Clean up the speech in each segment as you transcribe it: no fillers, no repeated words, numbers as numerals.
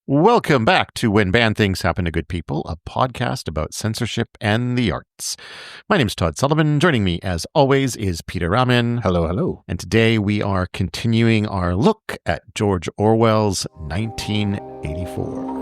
Welcome back to When Bad Things Happen to Good People, a podcast about censorship and the arts. My name is Todd Sullivan. Joining me, as always, is Peter Raman. Hello, hello. And today we are continuing our look at George Orwell's 1984.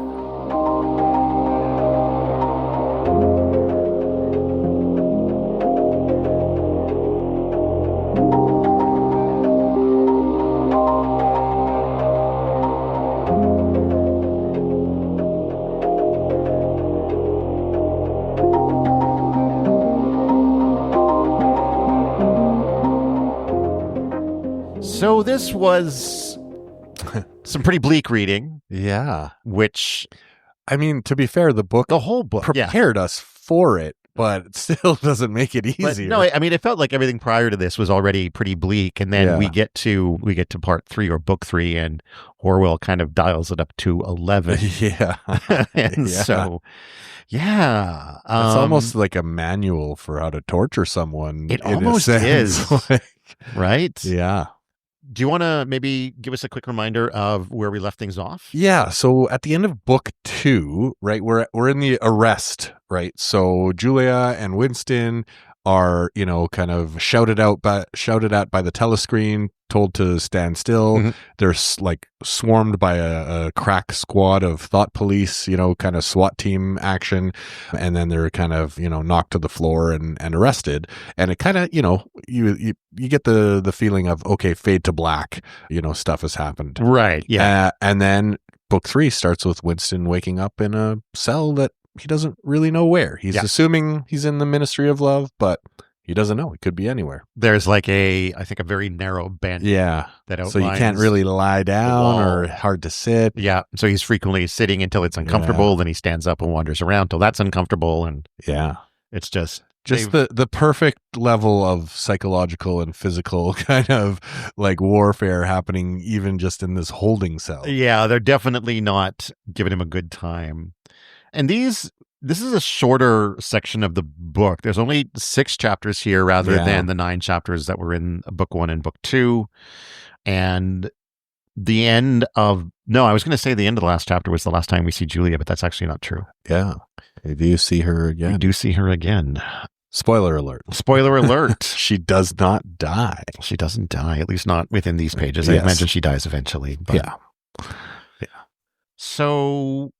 So this was some pretty bleak reading. Yeah. Which, I mean, to be fair, the whole book prepared us for it, but it still doesn't make it easier. No, I mean, it felt like everything prior to this was already pretty bleak. And then we get to part 3 or book 3, and Orwell kind of dials it up to 11. Yeah. So, yeah. It's almost like a manual for how to torture someone. It almost is. Right? Yeah. Do you want to maybe give us a quick reminder of where we left things off? Yeah. So at the end of book 2, right, we're in the arrest, right? So Julia and Winston are, kind of shouted at by the telescreen, told to stand still. Mm-hmm. They're like swarmed by a crack squad of thought police, kind of SWAT team action. And then they're kind of, knocked to the floor and arrested. And it kind of, you get the feeling of, okay, fade to black, stuff has happened. Right. Yeah. And then book 3 starts with Winston waking up in a cell that he doesn't really know where. He's assuming he's in the Ministry of Love, but he doesn't know. He could be anywhere. There's like I think a very narrow bench. Yeah. That outlines so you can't really lie down or hard to sit. Yeah. So he's frequently sitting until it's uncomfortable. Then he stands up and wanders around till that's uncomfortable. And it's just the perfect level of psychological and physical kind of like warfare happening even just in this holding cell. Yeah. They're definitely not giving him a good time. And this is a shorter section of the book. There's only 6 chapters here rather than the 9 chapters that were in book 1 and book 2. And the end of, I was going to say the end of the last chapter was the last time we see Julia, but that's actually not true. Yeah. We do see her again. We do see her again. Spoiler alert. Spoiler alert. She does not die. She doesn't die, at least not within these pages. I imagine she dies eventually. But yeah. So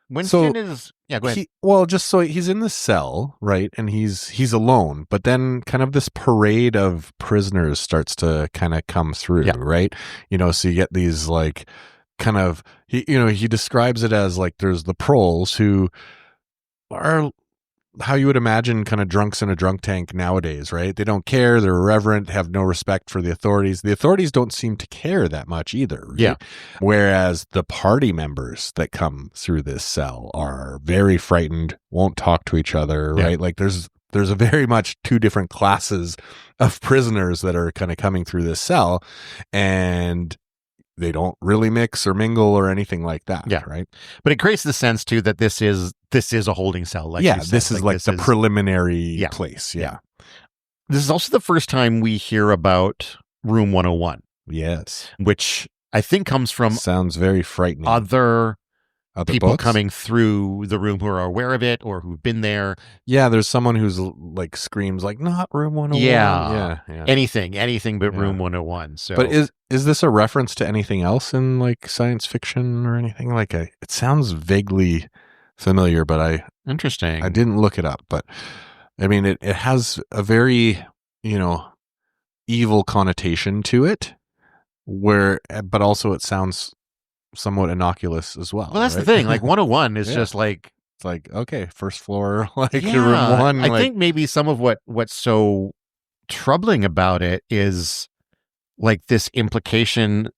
Winston is... Yeah, go ahead. He's in the cell, right? And he's alone. But then kind of this parade of prisoners starts to kind of come through, right? So you get these like kind of... He describes it as like there's the proles who are how you would imagine kind of drunks in a drunk tank nowadays, right? They don't care. They're irreverent, have no respect for the authorities. The authorities don't seem to care that much either. Right? Yeah. Whereas the party members that come through this cell are very frightened, won't talk to each other, right? Like there's a very much 2 different classes of prisoners that are kind of coming through this cell, and they don't really mix or mingle or anything like that. Yeah. Right. But it creates the sense too that this is a holding cell. Like you said. This is like the preliminary place. Yeah. This is also the first time we hear about Room 101. Yes. Which I think comes from sounds very frightening. Other people books? Coming through the room who are aware of it or who've been there. Yeah, there's someone who's like screams like not Room 101. Yeah. Anything but Room 101. So, but is this a reference to anything else in like science fiction or anything? Like it sounds vaguely familiar, but interesting. I didn't look it up, but I mean it has a very evil connotation to it, but also it sounds somewhat innocuous as well. Well, that's the thing. Like 101 is just like it's like okay, first floor, like room 1. I think maybe some of what's so troubling about it is like this implication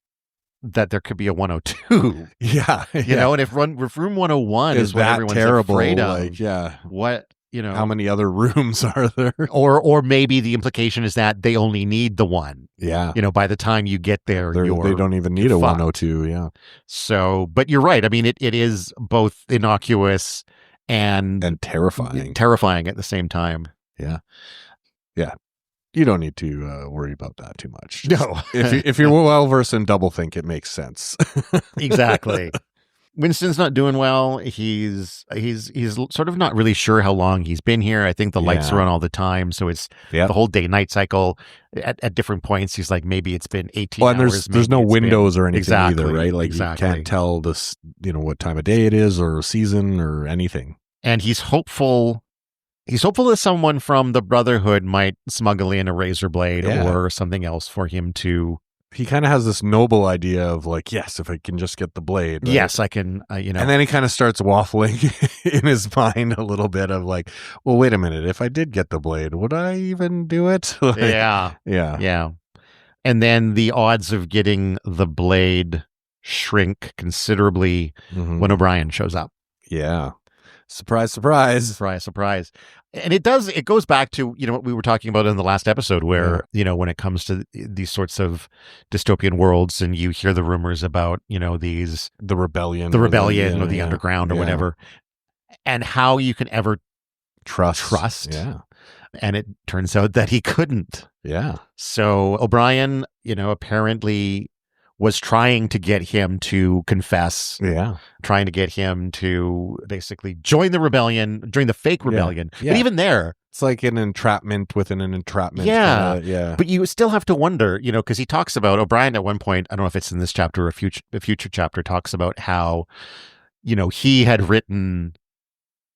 that there could be a 102. Yeah, you know, and if room 101 is what everyone's terrible, afraid of, like, what? How many other rooms are there? Or maybe the implication is that they only need the one. Yeah. By the time you get there, they don't even need a 102. Yeah. So, but you're right. I mean, it is both innocuous and terrifying. Terrifying at the same time. Yeah. Yeah. You don't need to worry about that too much. No. if you're well versed in doublethink, it makes sense. Exactly. Winston's not doing well. He's sort of not really sure how long he's been here. I think the lights are on all the time, so it's the whole day-night cycle. At different points, he's like, maybe it's been 18 and hours. There's no windows or anything either, right? Like you can't tell this, what time of day it is or season or anything. And he's hopeful. He's hopeful that someone from the Brotherhood might smuggle in a razor blade or something else for him to. He kind of has this noble idea of like, yes, if I can just get the blade. Right? Yes, I can, And then he kind of starts waffling in his mind a little bit of like, well, wait a minute. If I did get the blade, would I even do it? Like, yeah. And then the odds of getting the blade shrink considerably when O'Brien shows up. Yeah. Surprise, surprise. Surprise, surprise. And it goes back to, what we were talking about in the last episode where, when it comes to these sorts of dystopian worlds and you hear the rumors about, the rebellion or the underground or whatever, and how you can ever trust. Yeah. And it turns out that he couldn't. Yeah. So O'Brien, apparently was trying to get him to confess. Yeah. Trying to get him to basically join the rebellion, join the fake rebellion. Yeah. But even there, it's like an entrapment within an entrapment. Yeah. But you still have to wonder, because he talks about O'Brien at one point, I don't know if it's in this chapter or a future chapter, talks about how, he had written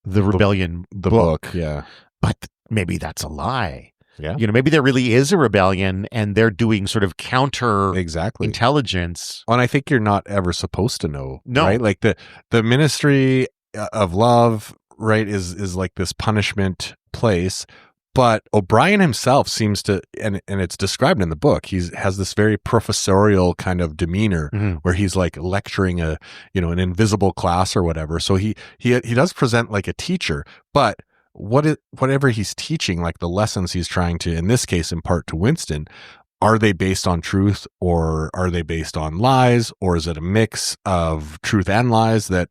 the rebellion book. Yeah. But maybe that's a lie. Yeah. Maybe there really is a rebellion and they're doing sort of counter intelligence. And I think you're not ever supposed to know. No. Right? Like the Ministry of Love, right, is like this punishment place. But O'Brien himself seems to, and it's described in the book, he has this very professorial kind of demeanor where he's like lecturing an invisible class or whatever. So he does present like a teacher, but whatever he's teaching, like the lessons he's trying to, in this case, impart to Winston, are they based on truth or are they based on lies? Or is it a mix of truth and lies that,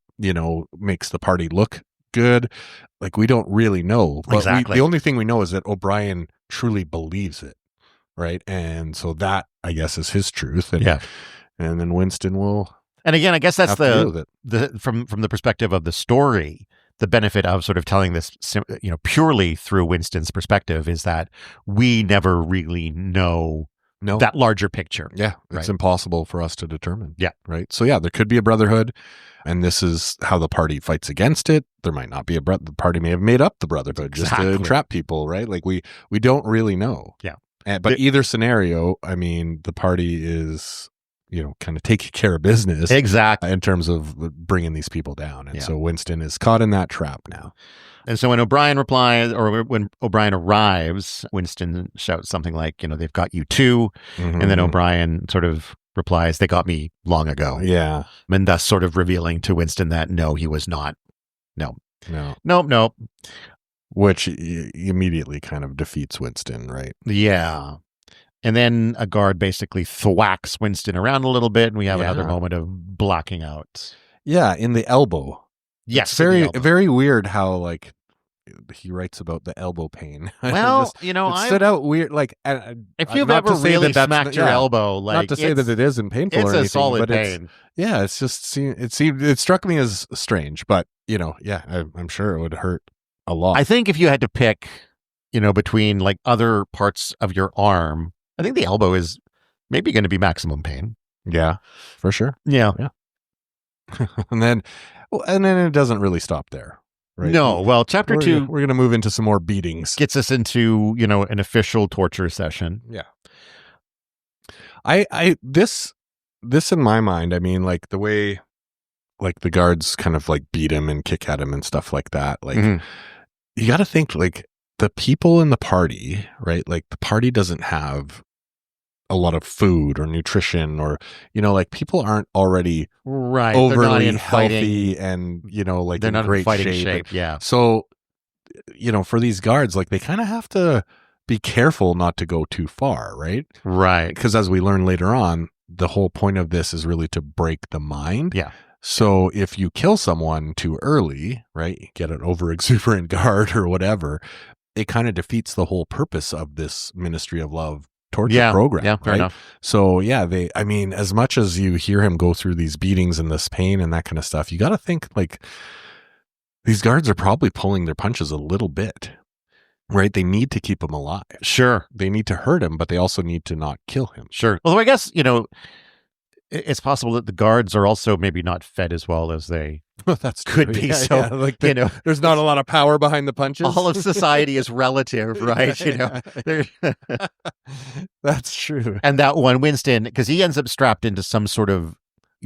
makes the party look good? Like, we don't really know. But exactly. The only thing we know is that O'Brien truly believes it, right? And so that, I guess, is his truth. And then Winston will. And again, I guess that's the from the perspective of the story. The benefit of sort of telling this, purely through Winston's perspective is that we never really know that larger picture. Yeah, it's impossible for us to determine. Yeah. Right. So there could be a brotherhood, and this is how the party fights against it. There might not be the party may have made up the brotherhood just to entrap people, right? Like we don't really know. Yeah. But either scenario, I mean, the party is, kind of taking care of business. Exactly. In terms of bringing these people down. And so Winston is caught in that trap now. And so when O'Brien replies, or when O'Brien arrives, Winston shouts something like, they've got you too. And then O'Brien sort of replies, they got me long ago. Yeah. And thus sort of revealing to Winston that no, he was not. No. Which immediately kind of defeats Winston, right? Yeah. And then a guard basically thwacks Winston around a little bit, and we have another moment of blacking out. Yeah, in the elbow. Yes, it's very weird how like he writes about the elbow pain. Well, it stood out weird. Like if you've ever really smacked your elbow, like not to say that it isn't painful, it's or anything, a solid but pain. It's just it struck me as strange, but I'm sure it would hurt a lot. I think if you had to pick, between like other parts of your arm, I think the elbow is maybe going to be maximum pain. Yeah, for sure. Yeah. and then it doesn't really stop there, right? No. Well, chapter 2, we're going to move into some more beatings. Gets us into an official torture session. Yeah. This in my mind, I mean, like the way, like the guards kind of like beat him and kick at him and stuff like that. Like you got to think like the people in the party, right? Like the party doesn't have a lot of food or nutrition, or like people aren't already overly healthy and like they're in not great in fighting shape. Yeah. So for these guards, like they kind of have to be careful not to go too far, right? Right. Because as we learn later on, the whole point of this is really to break the mind. Yeah. So if you kill someone too early, right, get an over-exuberant guard or whatever, it kind of defeats the whole purpose of this Ministry of Love torture program. Yeah, fair right? enough. So yeah, as much as you hear him go through these beatings and this pain and that kind of stuff, you got to think like these guards are probably pulling their punches a little bit, right? They need to keep him alive. Sure. They need to hurt him, but they also need to not kill him. Sure. Although I guess, it's possible that the guards are also maybe not fed as well as they that's could be. Yeah, so, yeah. Like there's not a lot of power behind the punches. All of society is relative, right? That's true. And that one, Winston, because he ends up strapped into some sort of,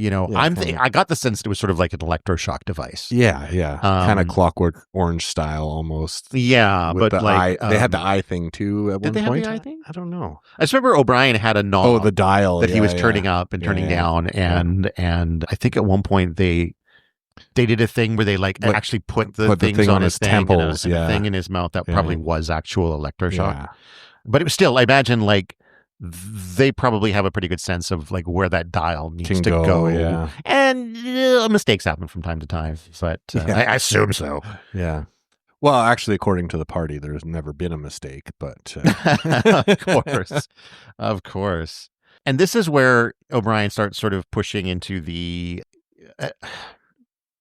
I got the sense it was sort of like an electroshock device. Yeah. Kind of Clockwork Orange style almost. Yeah, but they had the eye thing too at one point. Did they have the eye thing? I don't know. I just remember O'Brien had a knob. Oh, the dial that he was turning up and turning down, and I think at one point they did a thing where they actually put the things on his temples, and a thing in his mouth that probably was actual electroshock. Yeah. But it was still, I imagine, they probably have a pretty good sense of like where that dial needs to go. Yeah. And mistakes happen from time to time, but I assume so. Yeah. Well, actually, according to the party, there's never been a mistake, but of course. And this is where O'Brien starts sort of pushing into the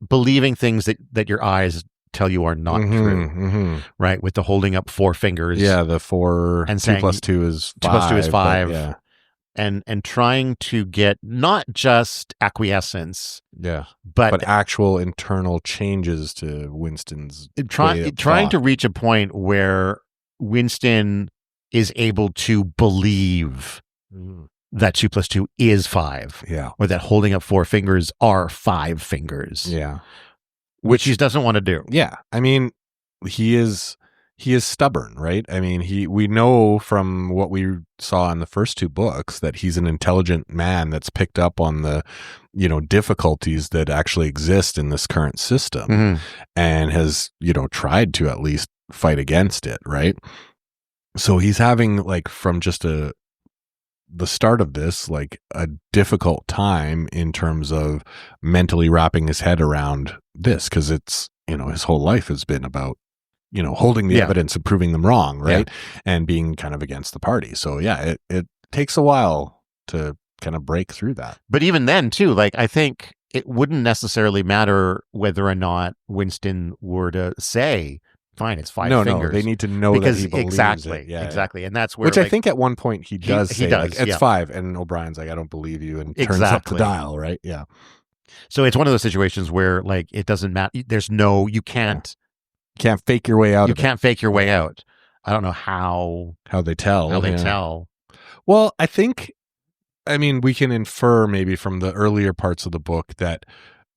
believing things that your eyes tell you are not true, right? With the holding up 4 fingers. Yeah, the 4 and 2 plus 2 is 5. 2 plus 2 is 5. Yeah. And trying to get not just acquiescence, but actual internal changes to Winston's trying to reach a point where Winston is able to believe that 2 plus 2 is 5. Yeah. Or that holding up 4 fingers are 5 fingers. Yeah. Which he doesn't want to do. Yeah. I mean, he is stubborn, right? I mean, we know from what we saw in the first 2 books that he's an intelligent man that's picked up on the, difficulties that actually exist in this current system and has, tried to at least fight against it, right? So he's having from just the start of this, a difficult time in terms of mentally wrapping his head around this, because it's, his whole life has been about, holding the evidence and proving them wrong, right? Yeah. And being kind of against the party. So yeah, it takes a while to kind of break through that. But even then too, I think it wouldn't necessarily matter whether or not Winston were to say, fine, it's 5 fingers. No, they need to know because that he believes exactly, it. Yeah, exactly. And that's where, which I think at one point he does say, it's 5, and O'Brien's like, I don't believe you, and turns up the dial, right? Yeah. So it's one of those situations where it doesn't matter. There's you can't fake your way out. You can't fake your way out. I don't know how they tell. How they tell. Well, we can infer maybe from the earlier parts of the book that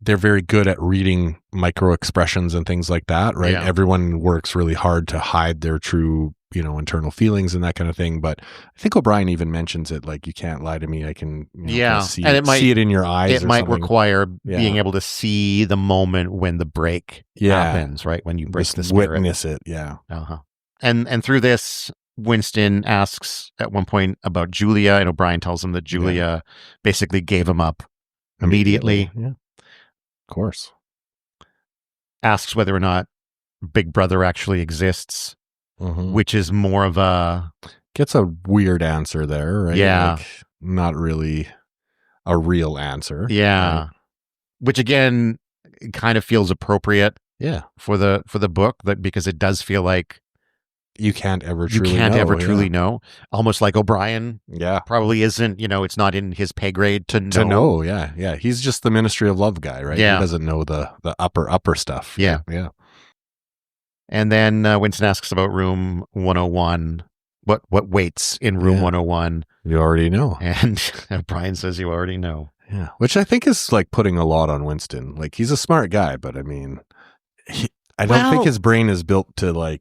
they're very good at reading micro expressions and things like that, right? Yeah. Everyone works really hard to hide their true, internal feelings and that kind of thing. But I think O'Brien even mentions it, you can't lie to me. I can see, and see it in your eyes. It might require being able to see the moment when the break happens, right? When you break the spirit. Witness it, yeah. Uh-huh. And through this, Winston asks at one point about Julia, and O'Brien tells him that Julia basically gave him up immediately. Yeah. Of course. Asks whether or not Big Brother actually exists, which is more of a... Gets a weird answer there, right? Yeah. Not really a real answer. Yeah. Right? Which again, kind of feels appropriate for the book, because it does feel like you can't ever truly know. Almost like O'Brien probably isn't, it's not in his pay grade to know. Yeah. He's just the Ministry of Love guy, right? Yeah. He doesn't know the upper stuff. Yeah. Yeah. And then Winston asks about room 101. What waits in room 101? You already know. And O'Brien says you already know. Yeah. Which I think is putting a lot on Winston. He's a smart guy, but I mean, I don't think his brain is built to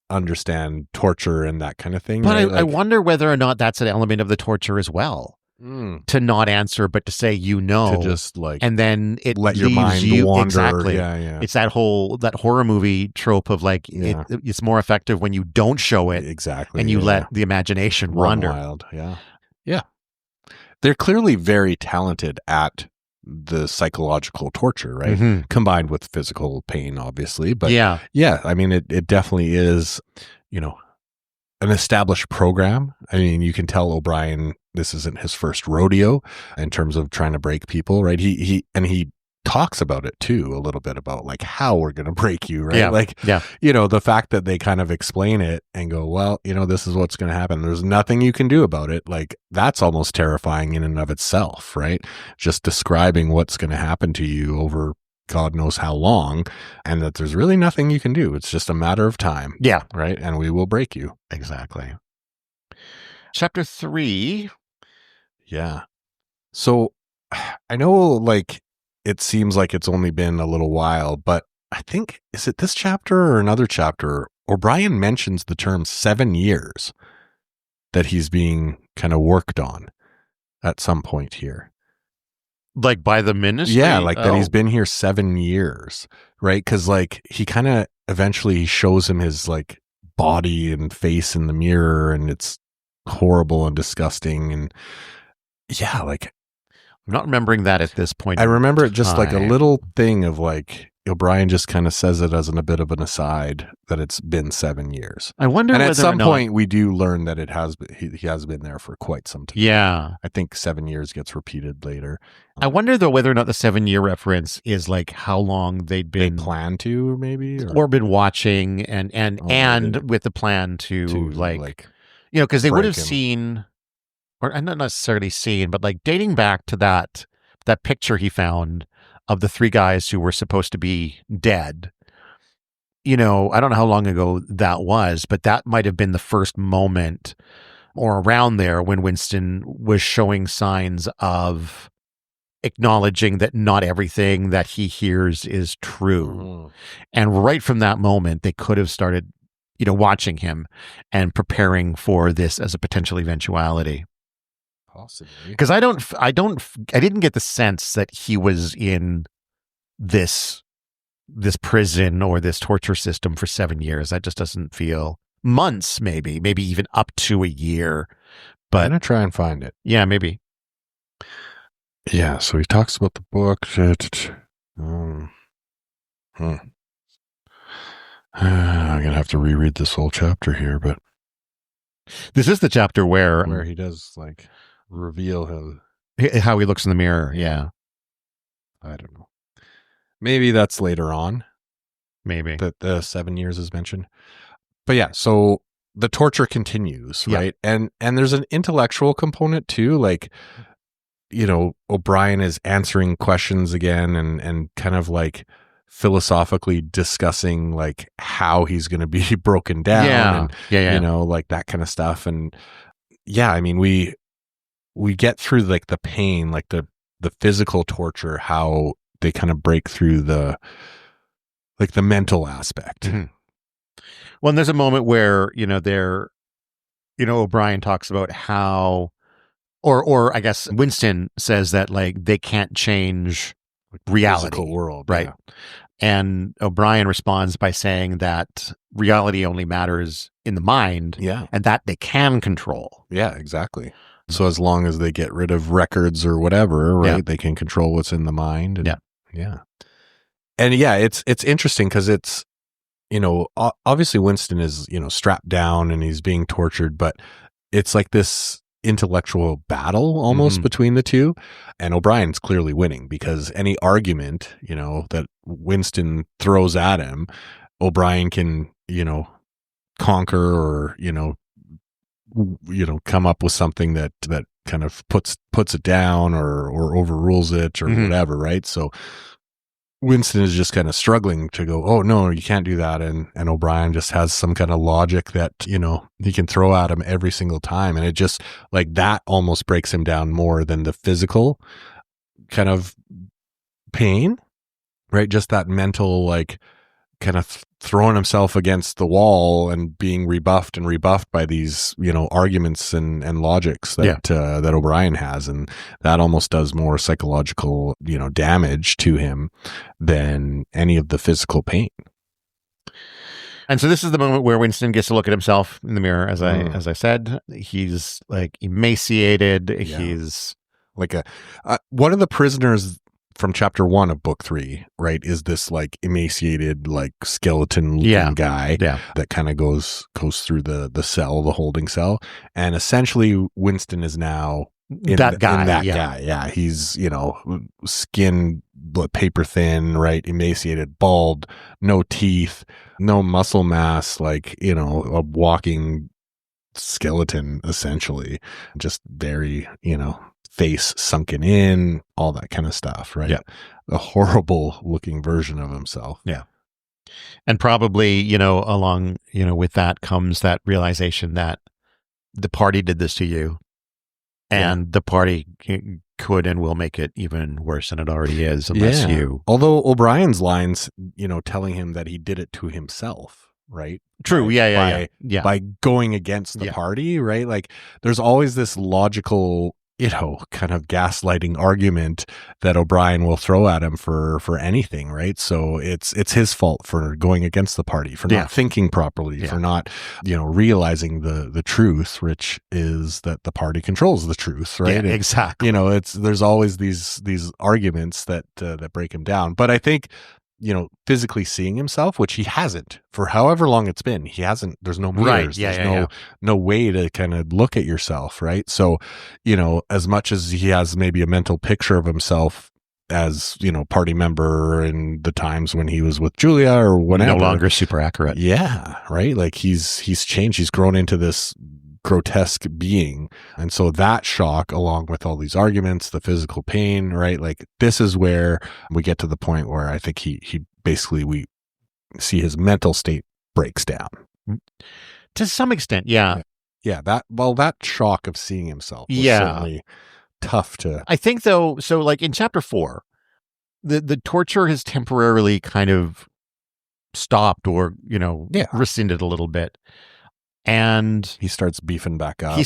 understand torture and that kind of thing. But right? I wonder whether or not that's an element of the torture as well. To not answer, but to say to just and then it let your mind wander. Exactly. Yeah. It's that horror movie trope of it's more effective when you don't show it exactly, and you let the imagination wander. Wild. Yeah. They're clearly very talented at the psychological torture, right? Combined with physical pain, obviously. But I mean, it definitely is, an established program. I mean, you can tell O'Brien, this isn't his first rodeo in terms of trying to break people, right? He talks about it too, a little bit about like how we're going to break you, right? Yeah. Like, yeah. The fact that they kind of explain it and go, well, this is what's going to happen. There's nothing you can do about it. Like, that's almost terrifying in and of itself, right? Just describing what's going to happen to you over God knows how long, and that there's really nothing you can do. It's just a matter of time. Yeah. Right? And we will break you. Exactly. Chapter 3. Yeah. So I know, like, it seems like it's only been a little while, but I think, is it this chapter or another chapter? O'Brien mentions the term 7 years that he's being kind of worked on at some point here. Like by the ministry? Yeah, like that he's been here 7 years, right? Because like he kind of eventually shows him his like body and face in the mirror, and it's horrible and disgusting. And yeah, like I'm not remembering that at this point. I remember it just like a little thing of like O'Brien just kind of says it as a bit of an aside that it's been 7 years. I wonder and whether at some point we do learn that it has he has been there for quite some time. Yeah. I think 7 years gets repeated later. I wonder though whether or not the 7-year reference is like how long they plan to maybe or been watching and with the plan to like because they would have seen, or not necessarily seen, but like dating back to that picture he found of the 3 guys who were supposed to be dead. I don't know how long ago that was, but that might have been the first moment or around there when Winston was showing signs of acknowledging that not everything that he hears is true. Mm-hmm. And right from that moment, they could have started, watching him and preparing for this as a potential eventuality. Possibly. Because I didn't get the sense that he was in this prison or this torture system for 7 years. That just doesn't feel months, maybe even up to a year. But I'm gonna try and find it. Yeah, maybe. Yeah, so he talks about the book. I'm gonna have to reread this whole chapter here, but this is the chapter where he does like reveal how he looks in the mirror. Yeah. I don't know. Maybe that's later on. Maybe. That the 7 years is mentioned. But yeah, so the torture continues, right? And there's an intellectual component too, like, O'Brien is answering questions again and kind of like philosophically discussing like how he's going to be broken down and like that kind of stuff. And yeah, I mean, we get through like the pain, like the physical torture, how they kind of break through the mental aspect. Mm-hmm. Well, and there's a moment where, O'Brien talks about how, or I guess Winston says that like they can't change reality, physical world, right? Yeah. And O'Brien responds by saying that reality only matters in the mind, and that they can control. Yeah, exactly. So as long as they get rid of records or whatever, right, they can control what's in the mind. And, and it's interesting because it's, obviously Winston is, strapped down and he's being tortured, but it's like this intellectual battle almost between the two, and O'Brien's clearly winning because any argument that Winston throws at him, O'Brien can conquer or come up with something that kind of puts it down or overrules it or whatever, right? So Winston is just kind of struggling to go, oh no, you can't do that. And O'Brien just has some kind of logic that, he can throw at him every single time. And it just like that almost breaks him down more than the physical kind of pain, right? Just that mental, like kind of throwing himself against the wall and being rebuffed by these, arguments and logics that O'Brien has. And that almost does more psychological, damage to him than any of the physical pain. And so this is the moment where Winston gets to look at himself in the mirror. As I said, he's like emaciated. Yeah. He's like one of the prisoners from chapter 1 of book 3, right, is this like emaciated, like skeleton looking guy that kind of goes through the cell, the holding cell. And essentially Winston is now that guy. Yeah. He's, skin paper thin, right? Emaciated, bald, no teeth, no muscle mass, like, a walking skeleton, essentially. Just very, face sunken in, all that kind of stuff, right? Yeah. A horrible looking version of himself. Yeah. And probably, along, with that comes that realization that the party did this to you, and the party could and will make it even worse than it already is unless you. Although O'Brien's lines, telling him that he did it to himself, right? True. By going against the party, right? Like there's always this logical, kind of gaslighting argument that O'Brien will throw at him for anything, right? So it's his fault for going against the party, for not thinking properly, for not, realizing the truth, which is that the party controls the truth, right? Yeah, exactly. There's always these arguments that break him down. But I think, physically seeing himself, which he hasn't for however long it's been. He hasn't, there's no mirrors. There's no way to kind of look at yourself. Right. So, as much as he has maybe a mental picture of himself as, party member in the times when he was with Julia or whatever. No longer super accurate. Yeah. Right. Like he's changed. He's grown into this grotesque being. And so that shock, along with all these arguments, the physical pain, right? Like this is where we get to the point where I think he basically, we see his mental state breaks down. To some extent. Yeah. Yeah. That shock of seeing himself was certainly tough to. I think though, so like in chapter 4, the torture has temporarily kind of stopped or, rescinded a little bit. And he starts beefing back up.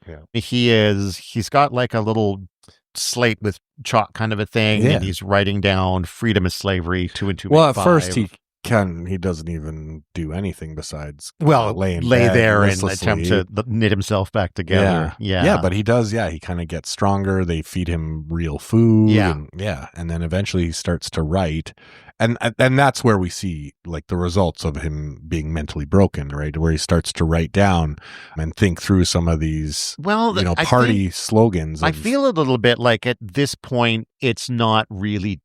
Yeah. He's got like a little slate with chalk kind of a thing, and he's writing down freedom is slavery, 2 and 2 Well, at first he doesn't even do anything besides lay there and attempt to knit himself back together. Yeah, but he does. Yeah, he kind of gets stronger. They feed him real food. And then eventually he starts to write. And that's where we see like the results of him being mentally broken, right? Where he starts to write down and think through some of these, party slogans. I feel a little bit like at this point, it's not really,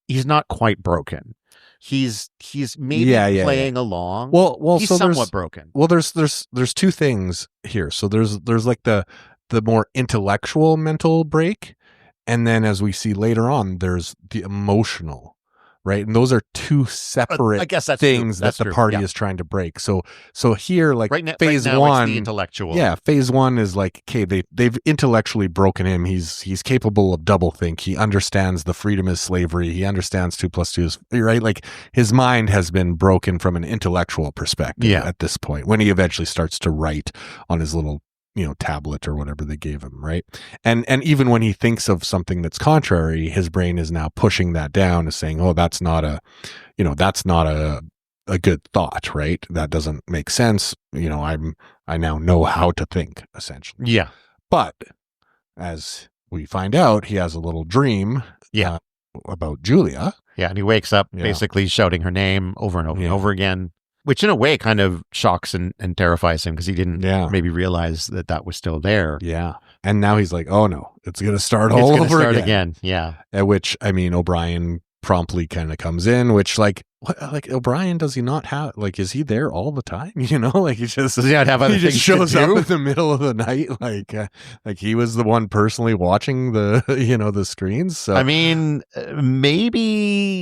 he's not quite broken. He's maybe playing along. Well, he's so somewhat broken. Well, there's two things here. So there's like the more intellectual mental break, and then as we see later on, there's the emotional. Right. And those are two separate things that the party is trying to break. So here, like phase one, it's the intellectual. Yeah. Phase one is like, okay, they've intellectually broken him. He's capable of doublethink. He understands the freedom is slavery. He understands 2 + 2 is right. Like his mind has been broken from an intellectual perspective at this point when he eventually starts to write on his little tablet or whatever they gave him, right? And even when he thinks of something that's contrary, his brain is now pushing that down, is saying, oh, that's not a good thought, right? That doesn't make sense. I now know how to think, essentially. Yeah. But as we find out, he has a little dream about Julia. Yeah, and he wakes up basically shouting her name over and over and over again. Which in a way kind of shocks and terrifies him because he didn't maybe realize that was still there. Yeah. And now he's like, oh no, it's going to start all over again. Yeah. At which, O'Brien promptly kind of comes in, which like O'Brien, does he not have, like, is he there all the time? Like he just, does he not have other things shows to do? Up in the middle of the night. Like he was the one personally watching the, the screens. So maybe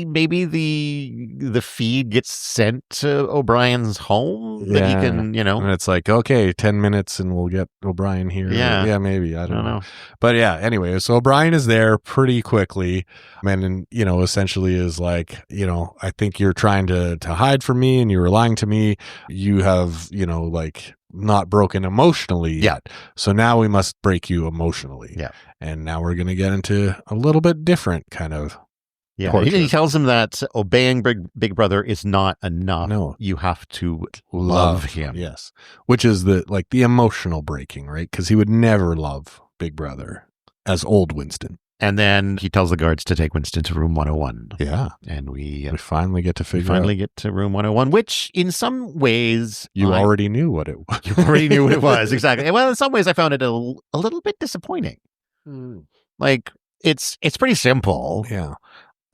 the feed gets sent to O'Brien's home that he can, and it's like, okay, 10 minutes and we'll get O'Brien here. Yeah, maybe. I don't know. But yeah, anyway, so O'Brien is there pretty quickly. And essentially is like, I think you're trying to hide from me and you're lying to me. You have, like not broken emotionally yet. So now we must break you emotionally. Yeah. And now we're going to get into a little bit different kind of. Yeah. He tells him that obeying Big Brother is not enough. No. You have to love him. Yes. Which is the emotional breaking, right? Because he would never love Big Brother as old Winston. And then he tells the guards to take Winston to room 101. Yeah. And we finally get to get to room 101, which in some ways... You already knew what it was. You already knew what it was, exactly. Well, in some ways I found it a little bit disappointing. Like, it's pretty simple. Yeah.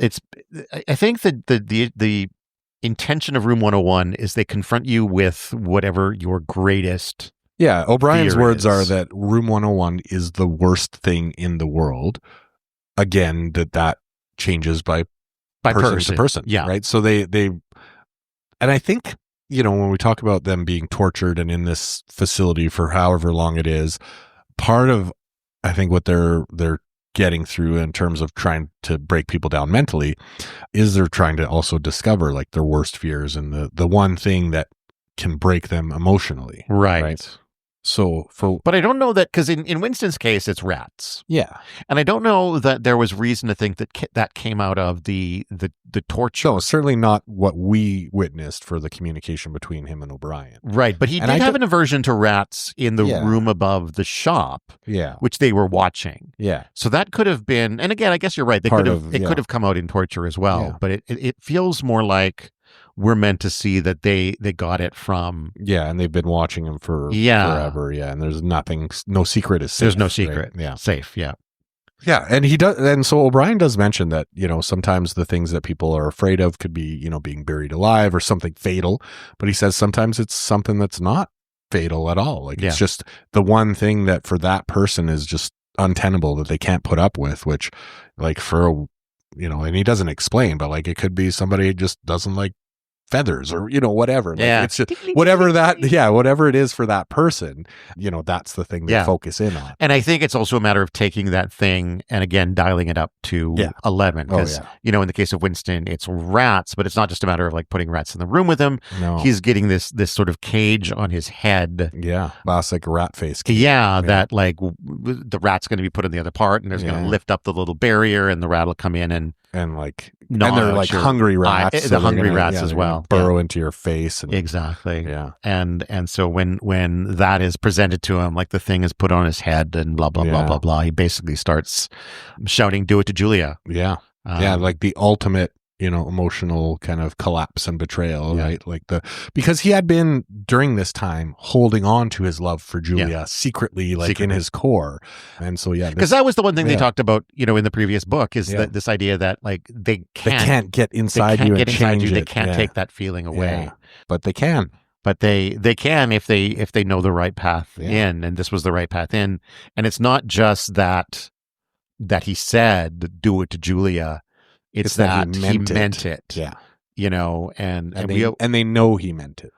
I think that the intention of room 101 is they confront you with whatever your greatest... Yeah, O'Brien's words are that room 101 is the worst thing in the world. Again, that changes by person to person. Yeah. Right. So they, and I think, when we talk about them being tortured and in this facility for however long it is, part of, I think what they're getting through in terms of trying to break people down mentally is they're trying to also discover like their worst fears and the one thing that can break them emotionally. Right. So but I don't know that, because in Winston's case, it's rats. Yeah. And I don't know that there was reason to think that that came out of the torture. No, certainly not what we witnessed for the communication between him and O'Brien. Right. But he did have an aversion to rats in the room above the shop, which they were watching. Yeah. So that could have been, and again, I guess you're right. It could have come out in torture as well. Yeah. But it feels more like we're meant to see that they got it from... Yeah, and they've been watching him for forever. Yeah, and there's no secret is safe. There's no secret. Right? Yeah. Safe, yeah. Yeah, and he does, and so O'Brien does mention that, sometimes the things that people are afraid of could be, being buried alive or something fatal, but he says sometimes it's something that's not fatal at all. Like, it's just the one thing that for that person is just untenable that they can't put up with, which, like, for, and he doesn't explain, but, like, it could be somebody who just doesn't like feathers or whatever. Like, it's just whatever it is for that person, that's the thing they focus in on. And I think it's also a matter of taking that thing and again dialing it up to 11, because in the case of Winston it's rats, but it's not just a matter of like putting rats in the room with him. No. He's getting this sort of cage on his head, classic rat face cage. That like the rat's going to be put in the other part, and there's going to lift up the little barrier, and the rat will come in and like and they're like hungry rats. The hungry rats as well. Burrow into your face. And, exactly. Yeah. And so when that is presented to him, like the thing is put on his head and blah, blah, blah, blah, blah, he basically starts shouting, "Do it to Julia." Yeah. Like the ultimate, emotional kind of collapse and betrayal, right? Like because he had been during this time holding on to his love for Julia secretly, in his core. And so, because that was the one thing they talked about, in the previous book is that this idea that like they can't get inside you and change it. They can't take that feeling away, but they can. But they can if they know the right path in, and this was the right path in. And it's not just that he said, "Do it to Julia." It's that he meant it. Yeah. And they know he meant it.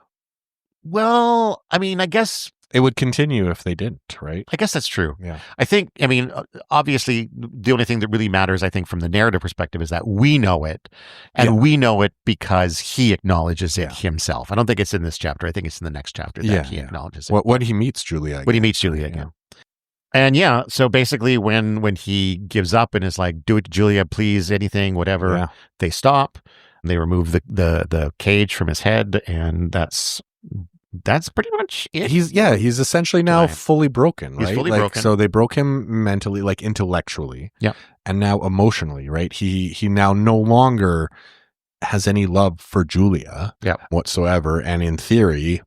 Well, I mean, I guess it would continue if they didn't, right? I guess that's true. Yeah. I mean, obviously the only thing that really matters, I think, from the narrative perspective is that we know it, and we know it because he acknowledges it himself. I don't think it's in this chapter. I think it's in the next chapter that he acknowledges it. When he meets Julia again. When he meets Julia again. And so basically when he gives up and is like, "Do it to Julia, please, anything, whatever," they stop. They remove the cage from his head, and that's pretty much it. He's essentially now fully broken, right? He's fully broken. So they broke him mentally, like intellectually. Yeah. And now emotionally, right? He now no longer has any love for Julia whatsoever. And in theory,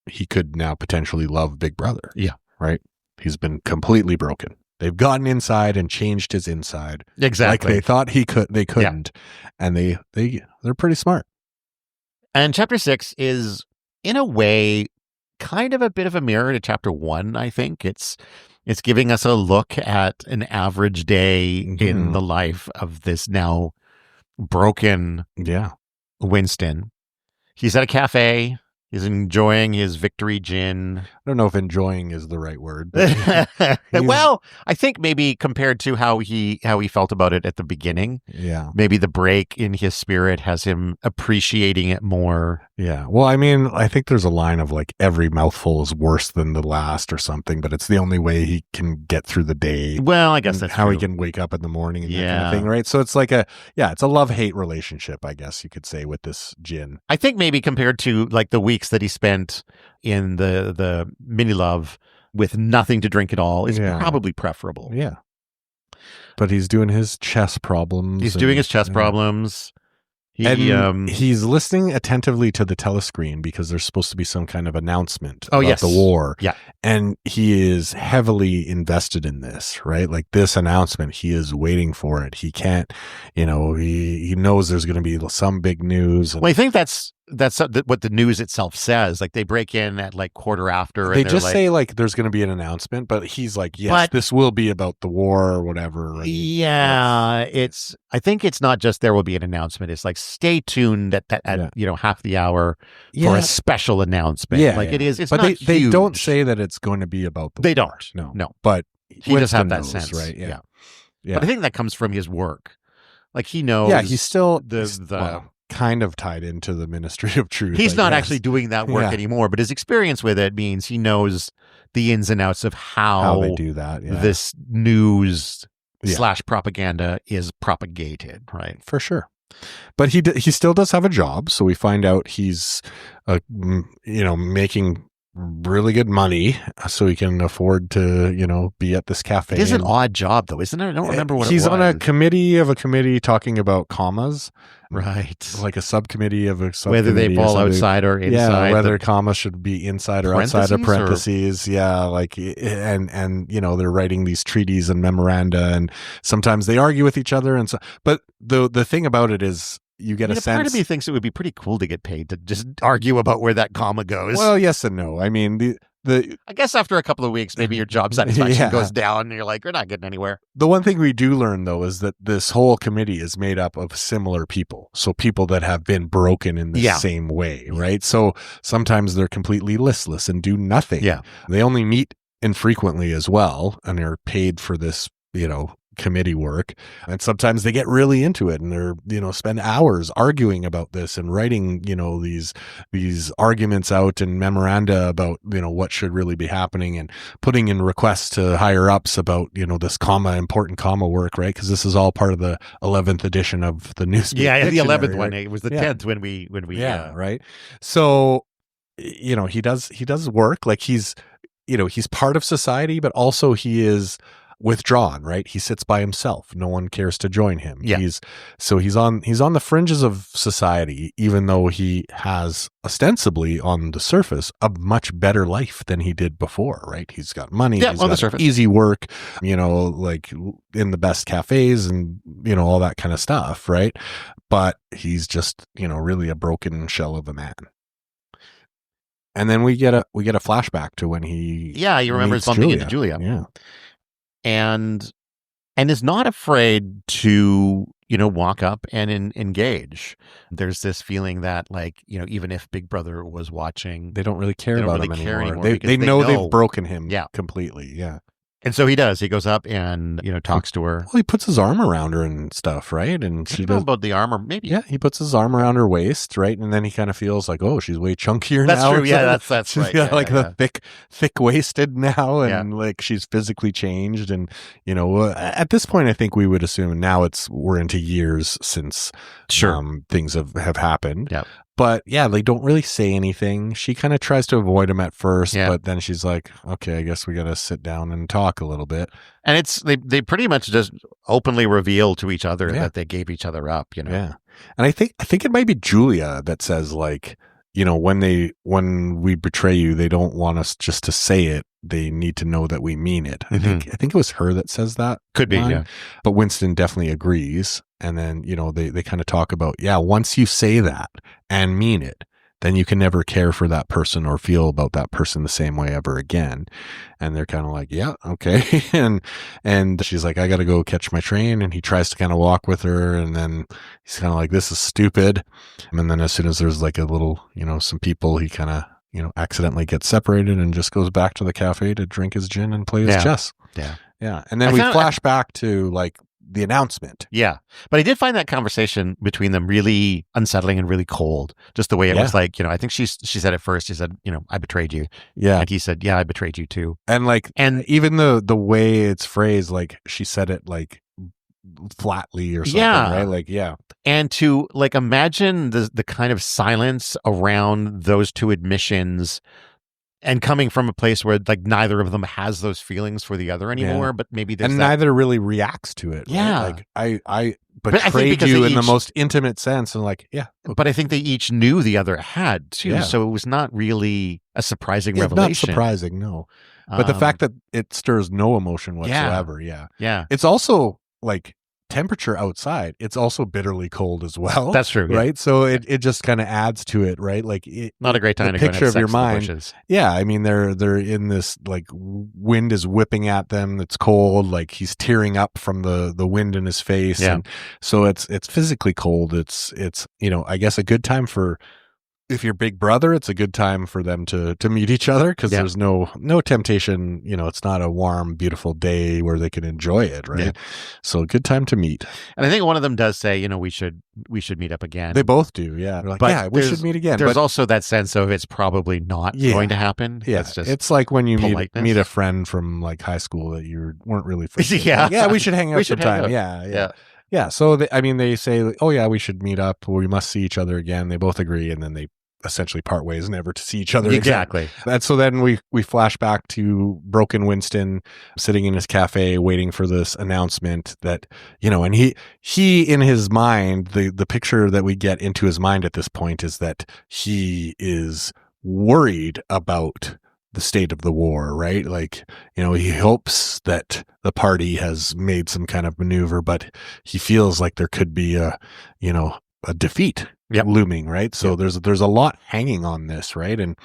he could now potentially love Big Brother. Yeah. Right? He's been completely broken. They've gotten inside and changed his inside. Exactly. Like they thought they couldn't. And they're pretty smart. And chapter 6 is, in a way, kind of a bit of a mirror to chapter 1, I think. It's giving us a look at an average day in the life of this now broken Winston. He's at a cafe. He's enjoying his victory gin. I don't know if enjoying is the right word. Well, I think maybe compared to how he felt about it at the beginning. Yeah. Maybe the break in his spirit has him appreciating it more. Yeah. Well, I mean, I think there's a line of like every mouthful is worse than the last or something, but it's the only way he can get through the day. Well, I guess that's how true. he can wake up in the morning and that kind of thing, right? So it's like it's a love-hate relationship, I guess you could say, with this gin. I think maybe compared to like the weeks that he spent in the mini love with nothing to drink at all is probably preferable. Yeah. But he's doing his chess problems. He's doing his chess problems. He's listening attentively to the telescreen because there's supposed to be some kind of announcement about the war. Yeah. And he is heavily invested in this, right? Like this announcement, he is waiting for it. He can't, he knows there's going to be some big news. Well, I think that's what the news itself says. Like they break in at like quarter after. They just say like there's going to be an announcement, but he's like, yes, this will be about the war or whatever. Right? Yeah, I think it's not just there will be an announcement. It's like stay tuned at half the hour for a special announcement. Yeah, it is. It's but not they don't say that it's going to be about the war. They don't. No. But he does have that knows, sense, right? Yeah. But I think that comes from his work. Like he knows. Yeah, he's still the kind of tied into the Ministry of Truth. He's not actually doing that work anymore, but his experience with it means he knows the ins and outs of how they do that. Yeah. This news / propaganda is propagated, right? For sure. But he still does have a job, so we find out he's making really good money so he can afford to be at this cafe. It is an odd job though, isn't it? I don't remember what he's it was. On a committee of a committee talking about commas, right? Like a subcommittee of a subcommittee, whether they fall outside or inside, whether commas should be inside or outside of parentheses, and they're writing these treaties and memoranda, and sometimes they argue with each other, and so. But the thing about it is, you get a sense. Part of me thinks it would be pretty cool to get paid to just argue about where that comma goes. Well, yes and no. I mean, I guess after a couple of weeks, maybe your job satisfaction goes down, and you're like, you're not getting anywhere. The one thing we do learn, though, is that this whole committee is made up of similar people. So people that have been broken in the same way, right? So sometimes they're completely listless and do nothing. Yeah. They only meet infrequently as well, and they're paid for this, committee work, and sometimes they get really into it and they're spend hours arguing about this and writing these arguments out and memoranda about what should really be happening, and putting in requests to higher ups about this important comma work, right? Because this is all part of the 11th edition of the newspaper. The 11th one. It was the 10th when we right. So he does work, like he's part of society, but also he is withdrawn, right? He sits by himself. No one cares to join him. Yeah. He's on the fringes of society, even though he has ostensibly on the surface a much better life than he did before, right? He's got money, he's got the surface, easy work, like in the best cafes and all that kind of stuff, right? But he's just, really a broken shell of a man. And then we get a flashback to when he remembers bumping into Julia. Yeah. And is not afraid to walk up and engage. There's this feeling that, like, even if Big Brother was watching, they don't really care about him anymore. They know they've broken him Yeah. completely. Yeah. And so he does. He goes up and, talks to her. Well, he puts his arm around her and stuff, right? And she does about the arm, or maybe. Yeah, he puts his arm around her waist, right? And then he kind of feels like, oh, she's way chunkier now. That's true. Yeah, that's she's right. Got the thick waisted now, and like she's physically changed. And at this point, I think we would assume now we're into years since things have happened. Yeah. But yeah, they don't really say anything. She kind of tries to avoid him at first, but then she's like, okay, I guess we got to sit down and talk a little bit. And they pretty much just openly reveal to each other that they gave each other up, Yeah. And I think it might be Julia that says, like, when we betray you, they don't want us just to say it. They need to know that we mean it. I think it was her that says that. Could be, yeah. But Winston definitely agrees. And then, they kind of talk about, once you say that and mean it, then you can never care for that person or feel about that person the same way ever again. And they're kind of like, yeah, okay. and she's like, I got to go catch my train. And he tries to kind of walk with her. And then he's kind of like, this is stupid. And then as soon as there's like a little, some people, he kind of, accidentally gets separated and just goes back to the cafe to drink his gin and play his chess. Yeah. Yeah. And then we flash back to like the announcement. Yeah. But I did find that conversation between them really unsettling and really cold. Just the way it was like, I think she said it first. She said, I betrayed you. Yeah. And he said, yeah, I betrayed you too. And even the way it's phrased, like she said it like flatly or something, right? Like, yeah. And to like imagine the kind of silence around those two admissions and coming from a place where like neither of them has those feelings for the other anymore, but maybe there's neither really reacts to it. Yeah. Right? Like I betrayed you in the most intimate sense, and like, yeah. But I think they each knew the other had too. Yeah. So it was not really a surprising revelation. Not surprising, no. But the fact that it stirs no emotion whatsoever. Yeah. It's also like temperature outside, it's also bitterly cold as well. That's true, right? So it just kind of adds to it, right? Like not a great time to go and have sex in the bushes. Yeah, I mean they're in this like wind is whipping at them. It's cold. Like he's tearing up from the wind in his face. Yeah. And so it's physically cold. It's I guess a good time for. If you're big brother, it's a good time for them to meet each other because there's no temptation. It's not a warm, beautiful day where they can enjoy it, right? Yeah. So a good time to meet. And I think one of them does say, we should meet up again. They both do, yeah. They're like, we should meet again. There's also that sense of it's probably not going to happen. Yeah, it's like when you meet a friend from like high school that you weren't really friends with. Yeah, we should hang out sometime. Yeah. So they say, oh yeah, we should meet up. We must see each other again. They both agree, and then they essentially part ways, never to see each other exactly again. And so then we flash back to broken Winston sitting in his cafe waiting for this announcement that and he in his mind, the picture that we get into his mind at this point is that he is worried about the state of the war, right? Like, he hopes that the party has made some kind of maneuver, but he feels like there could be a defeat looming, right? So there's a lot hanging on this, right? And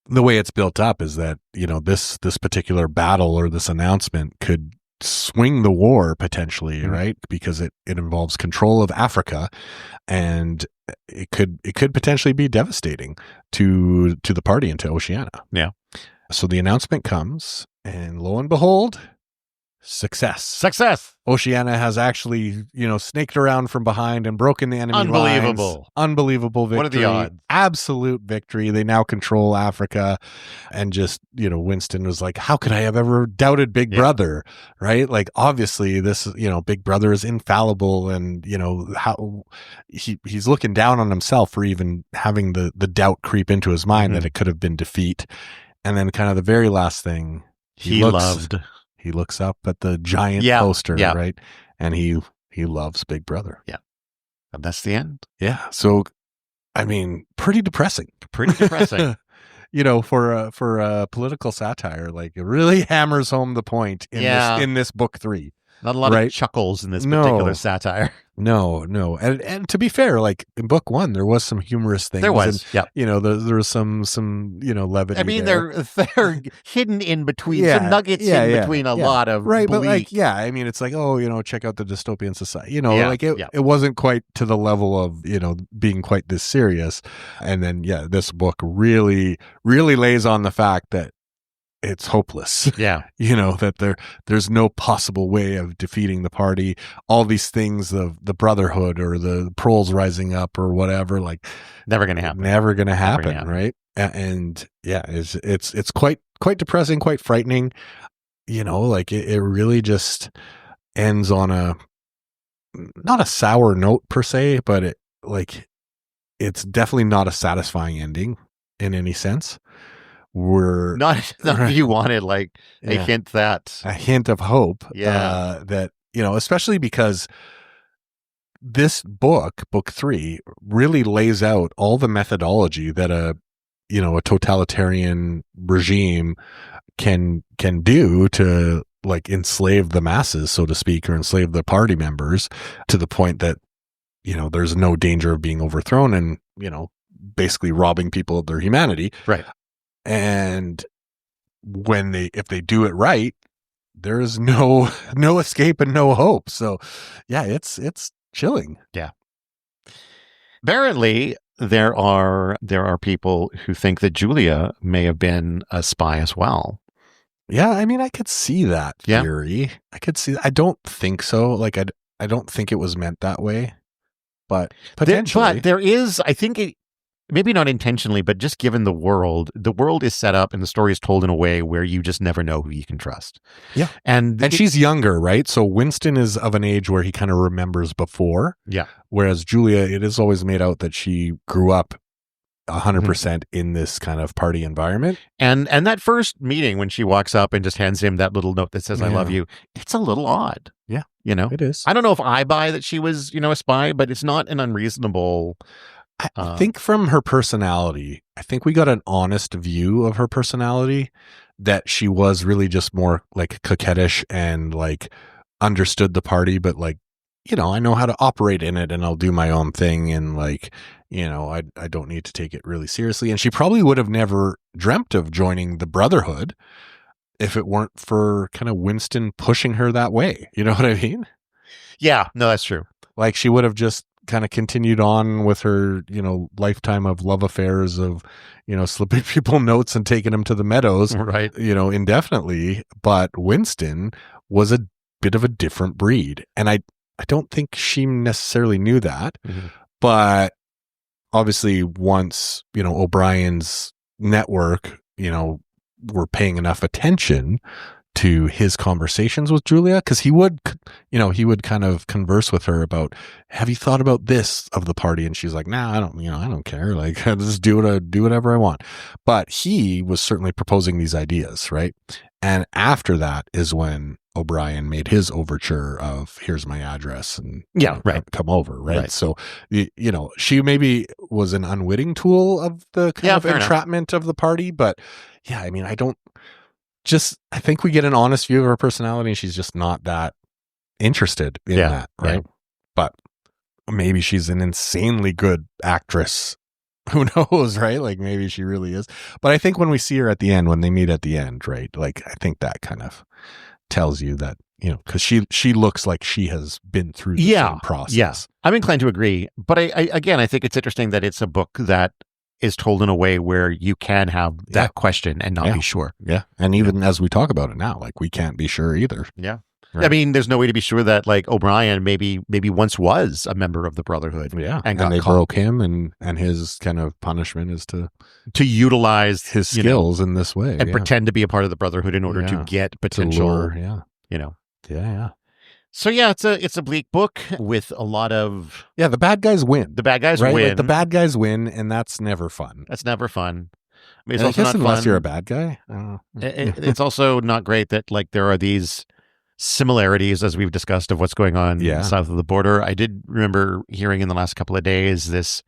the way it's built up is that, this particular battle or this announcement could swing the war potentially, right? Because it involves control of Africa, and it could potentially be devastating to the party and to Oceania. Yeah. So the announcement comes, and lo and behold, success. Oceania has actually, snaked around from behind and broken the enemy lines. Unbelievable victory. What are the odds? Absolute victory. They now control Africa. And just, Winston was like, how could I have ever doubted Big Brother? Right? Like, obviously this, Big Brother is infallible, and, how he's looking down on himself for even having the doubt creep into his mind that it could have been defeat. And then kind of the very last thing he looks up at the giant poster, right? And he loves Big Brother. Yeah. And that's the end. Yeah. So, pretty depressing. For a political satire, like it really hammers home the point in this book 3. Not a lot of chuckles in this particular satire. No. And to be fair, like in book 1, there was some humorous things. There was, and, there was some levity. They're hidden in between, some nuggets in between a lot of right, bleak. But like, it's like, check out the dystopian society. It wasn't quite to the level of, being quite this serious. And then, this book really, really lays on the fact that it's hopeless. Yeah. That there's no possible way of defeating the party. All these things of the Brotherhood or the proles rising up or whatever, like never going to happen. Right? And it's quite depressing, quite frightening. Like it really just ends on not a sour note per se, but it's definitely not a satisfying ending in any sense. We're not you wanted like a hint of hope. That, especially because this book 3, really lays out all the methodology that a totalitarian regime can do to like enslave the masses, so to speak, or enslave the party members to the point that, there's no danger of being overthrown and, basically robbing people of their humanity. Right. And if they do it right, there's no escape and no hope. So it's chilling. Yeah. Apparently there are people who think that Julia may have been a spy as well. Yeah, I could see that theory. I could see. I don't think so. Like I don't think it was meant that way. But potentially. But there is, I think maybe not intentionally, but just given the world is set up and the story is told in a way where you just never know who you can trust. Yeah. And she's younger, right? So Winston is of an age where he kind of remembers before. Yeah. Whereas Julia, it is always made out that she grew up 100% in this kind of party environment. And that first meeting when she walks up and just hands him that little note that says, I love you, it's a little odd. Yeah. It is. I don't know if I buy that she was, a spy, but it's not an unreasonable. I think from her personality, I think we got an honest view of her personality, that she was really just more like coquettish and like understood the party, but like, I know how to operate in it and I'll do my own thing. And like, I don't need to take it really seriously. And she probably would have never dreamt of joining the Brotherhood if it weren't for kind of Winston pushing her that way. You know what I mean? Yeah, no, that's true. Like she would have just kind of continued on with her, lifetime of love affairs of, slipping people notes and taking them to the meadows, right? Indefinitely. But Winston was a bit of a different breed. And I don't think she necessarily knew that, but obviously once, O'Brien's network, were paying enough attention to his conversations with Julia, because he would kind of converse with her about, have you thought about this of the party? And she's like, nah, I don't care. Like, I just do whatever I want. But he was certainly proposing these ideas, right? And after that is when O'Brien made his overture of, here's my address and come over. Right. So, she maybe was an unwitting tool of the kind of entrapment of the party, but yeah, I mean, I think we get an honest view of her personality and she's just not that interested in that. Right. Yeah. But maybe she's an insanely good actress. Who knows, right? Like maybe she really is. But I think when we see her at the end, when they meet at the end, right? Like I think that kind of tells you that, because she looks like she has been through the same process. Yes, I'm inclined to agree. But I think it's interesting that it's a book that is told in a way where you can have that question and not be sure. Yeah. And even as we talk about it now, like we can't be sure either. Yeah. Right. I mean, there's no way to be sure that like O'Brien maybe once was a member of the Brotherhood. Yeah. And they broke him and his kind of punishment is to utilize his skills in this way. And pretend to be a part of the Brotherhood in order to get potential. Yeah. So yeah, it's a bleak book with a lot of the bad guys win. The bad guys win. Like the bad guys win, and that's never fun. That's never fun. I mean, it's also not unless you're a bad guy. It's also not great that like there are these similarities, as we've discussed, of what's going on south of the border. I did remember hearing in the last couple of days that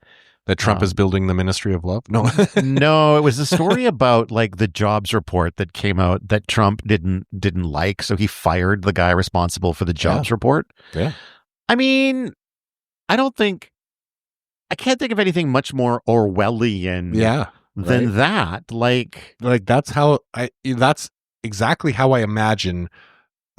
Trump is building the Ministry of Love. No, no, it was a story about like the jobs report that came out that Trump didn't like, so he fired the guy responsible for the jobs report. Yeah, I mean, I can't think of anything much more Orwellian. Than that. Like that's exactly how I imagine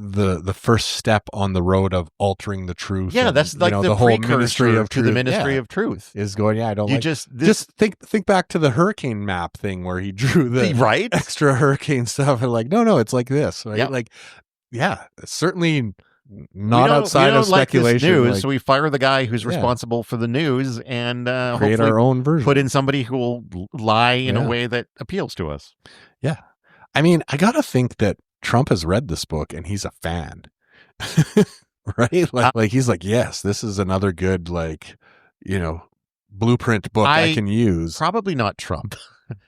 the first step on the road of altering the truth. Yeah, that's like the whole Ministry of Truth. The Ministry of Truth is going. Yeah, I don't. You like, just think back to the hurricane map thing where he drew the extra hurricane stuff and like, no, it's like this, right? Yep. Like, yeah, it's certainly not outside of speculation. Like this news, so we fire the guy who's responsible for the news and create our own version. Put in somebody who will lie in a way that appeals to us. Yeah, I mean, I gotta think that Trump has read this book and he's a fan, right? Like he's like, yes, this is another good, like, blueprint book I can use. Probably not Trump.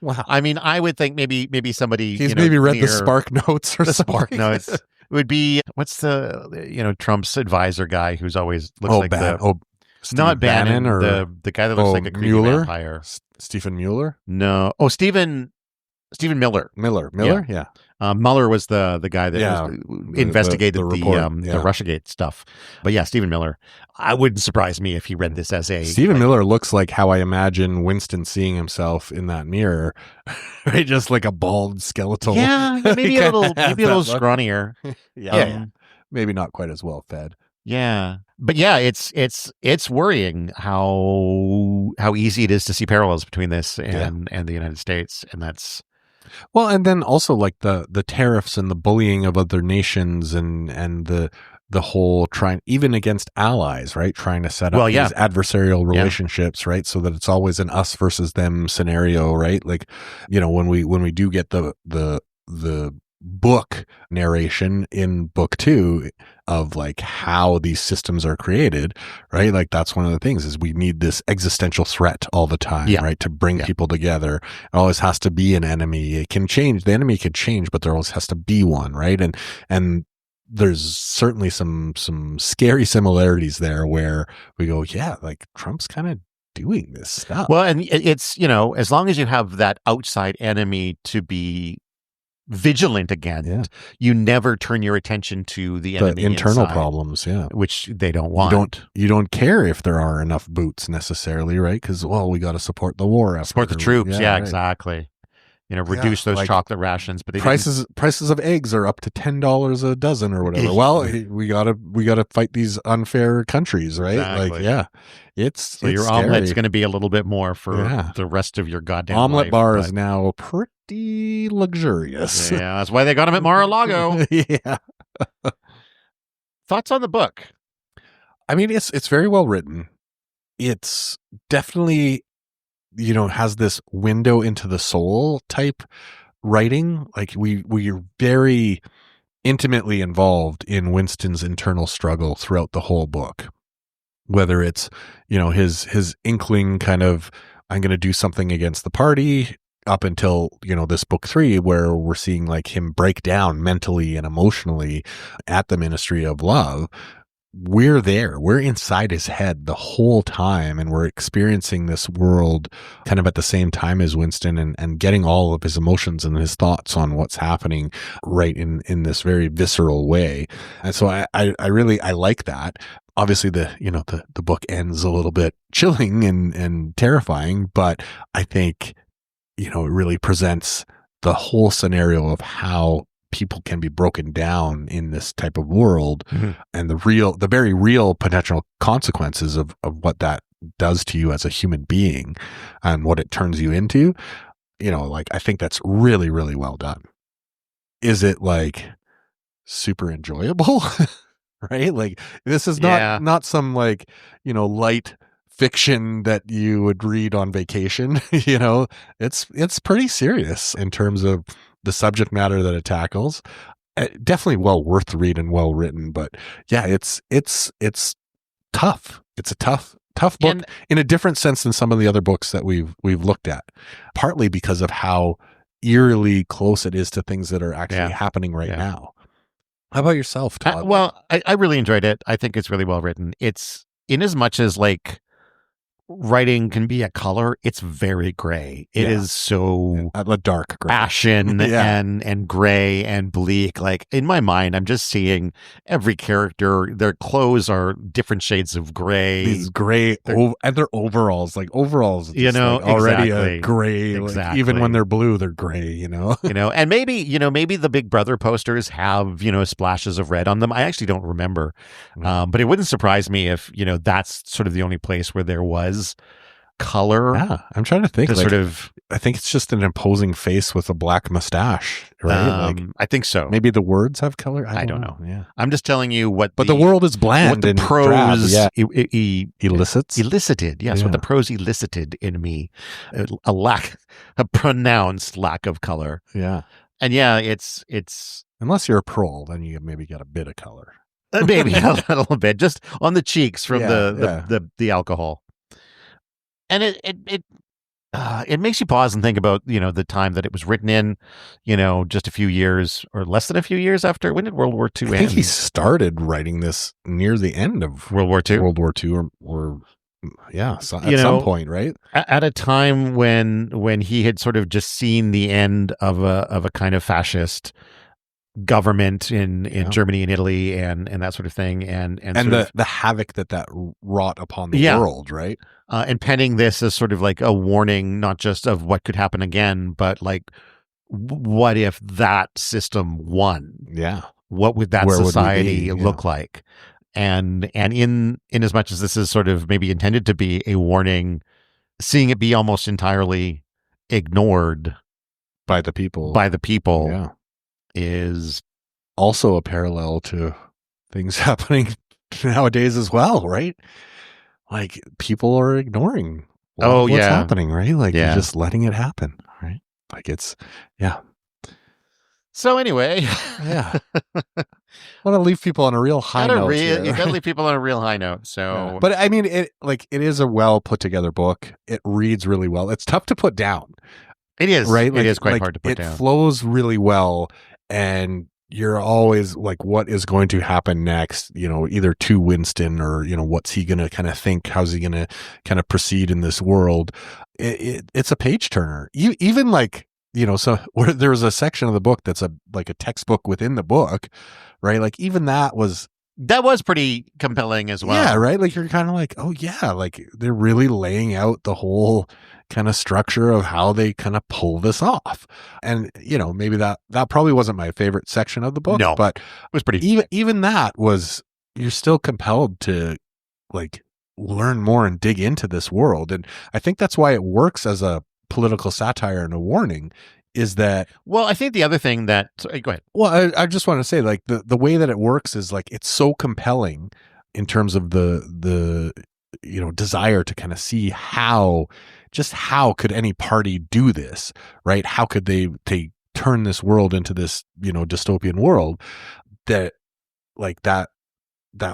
Wow. I mean, I would think maybe somebody he's maybe read the Spark Notes or the something. Spark Notes. It would be what's the Trump's advisor guy who's always looks like not Bannon or the guy that looks like a creepy vampire. Stephen Mueller? No. Stephen Miller. Miller? Yeah. Mueller was the guy that investigated the Russiagate stuff. But yeah, Stephen Miller. I wouldn't surprise me if he read this as a... Stephen Miller looks like how I imagine Winston seeing himself in that mirror. Right? Just like a bald skeletal. Yeah, maybe a little scrawnier. Yeah. Maybe not quite as well fed. Yeah. But yeah, it's worrying how easy it is to see parallels between this and the United States. And that's... Well, and then also like the tariffs and the bullying of other nations and the whole even against allies, right? Trying to set up these adversarial relationships, right? So that it's always an us versus them scenario, right? Like, when we do get the book narration in book 2 of like how these systems are created, right? Like that's one of the things is we need this existential threat all the time, right? To bring people together. It always has to be an enemy. It can change. The enemy could change, but there always has to be one, right? And there's certainly some scary similarities there where we go, yeah, like Trump's kind of doing this stuff. Well, and it's, you know, as long as you have that outside enemy to be vigilant against, you never turn your attention to the enemy internal inside, problems, which they don't want. You don't care if there are enough boots necessarily, right? Because we got to support the war effort. Support the troops, exactly. You know, reduce those chocolate rations, but prices of eggs are up to $10 a dozen or whatever. Well, we gotta fight these unfair countries, right? Exactly. Like, it's your scary. omelet's going to be a little bit more for the rest of your goddamn omelet life, bar is now pretty luxurious. Yeah, that's why they got them at Mar-a-Lago. Yeah. Thoughts on the book? I mean, it's very well written. It's definitely, you know, has this window into the soul type writing. Like we're very intimately involved in Winston's internal struggle throughout the whole book. Whether it's, you know, his inkling kind of, I'm going to do something against the party, up until, you know, this book 3, where we're seeing like him break down mentally and emotionally at the Ministry of Love. We're there. We're inside his head the whole time, and we're experiencing this world kind of at the same time as Winston, and getting all of his emotions and his thoughts on what's happening right in this very visceral way. And so I really like that. Obviously the book ends a little bit chilling and terrifying, but I think, you know, it really presents the whole scenario of how people can be broken down in this type of world, and the very real potential consequences of what that does to you as a human being and what it turns you into. You know, like, I think that's really, really well done. Is it like super enjoyable? Right? Like, this is not some, like, you know, light fiction that you would read on vacation. You know, it's pretty serious in terms of the subject matter that it tackles. Definitely well worth the read and well written, but yeah, it's tough. It's a tough book in a different sense than some of the other books that we've looked at, partly because of how eerily close it is to things that are actually happening right now. How about yourself, Todd? Well, I really enjoyed it. I think it's really well written. It's, in as much as like writing can be a color, it's very gray. It is so a dark gray, ashen and gray and bleak. Like, in my mind, I'm just seeing every character, their clothes are different shades of gray. These gray and their overalls, you know, like already a gray. Like, even when they're blue, they're gray. You know, and maybe the Big Brother posters have, you know, splashes of red on them. I actually don't remember, but it wouldn't surprise me if, you know, that's sort of the only place where there was color. Yeah, I'm trying to think. To sort of, I think it's just an imposing face with a black mustache, right? I think so. Maybe the words have color. I don't know. Yeah, I'm just telling you what. But the world is bland. What the prose elicited. Yes, what the prose elicited in me, a pronounced lack of color. Yeah, and it's unless you're a prole, then you maybe get a bit of color. Maybe a little bit, just on the cheeks from the alcohol. And it makes you pause and think about, you know, the time that it was written in, you know, just a few years or less than a few years after. When did World War II end? I think he started writing this near the end of World War II. Or at some point, right? At a time when he had sort of just seen the end of a kind of fascist government in Germany and Italy and that sort of thing, and the havoc that wrought upon the world, right? And penning this as sort of like a warning, not just of what could happen again, but like, what if that system won? Yeah, what would that society look like? And in as much as this is sort of maybe intended to be a warning, seeing it be almost entirely ignored by the people, is also a parallel to things happening nowadays as well, right? Like, people are ignoring what's happening, right? Like, you're just letting it happen, right? Like, it's So anyway, Yeah. Want to leave people on a real high note here. You gotta leave people on a real high note. So, yeah. But I mean, it is a well put together book. It reads really well. It's tough to put down. It is, right? It is quite hard to put down. It flows really well, and you're always like, what is going to happen next? Either to Winston or what's he going to kind of think? How's he going to kind of proceed in this world? It's a page turner. Even like. So where there was a section of the book that's like a textbook within the book, right? Like even that was pretty compelling as well. Yeah, right. Like you're kind of like, oh yeah, like they're really laying out the whole kind of structure of how they kind of pull this off. And maybe that probably wasn't my favorite section of the book, no, but it was pretty. Even that was, you're still compelled to like learn more and dig into this world, and I think that's why it works as a political satire and a warning, is that, well, I think the other thing that, go ahead. Well, I just want to say, like, the way that it works is like, it's so compelling in terms of the desire to kind of see how could any party do this, right? How could they turn this world into this, dystopian world, that like that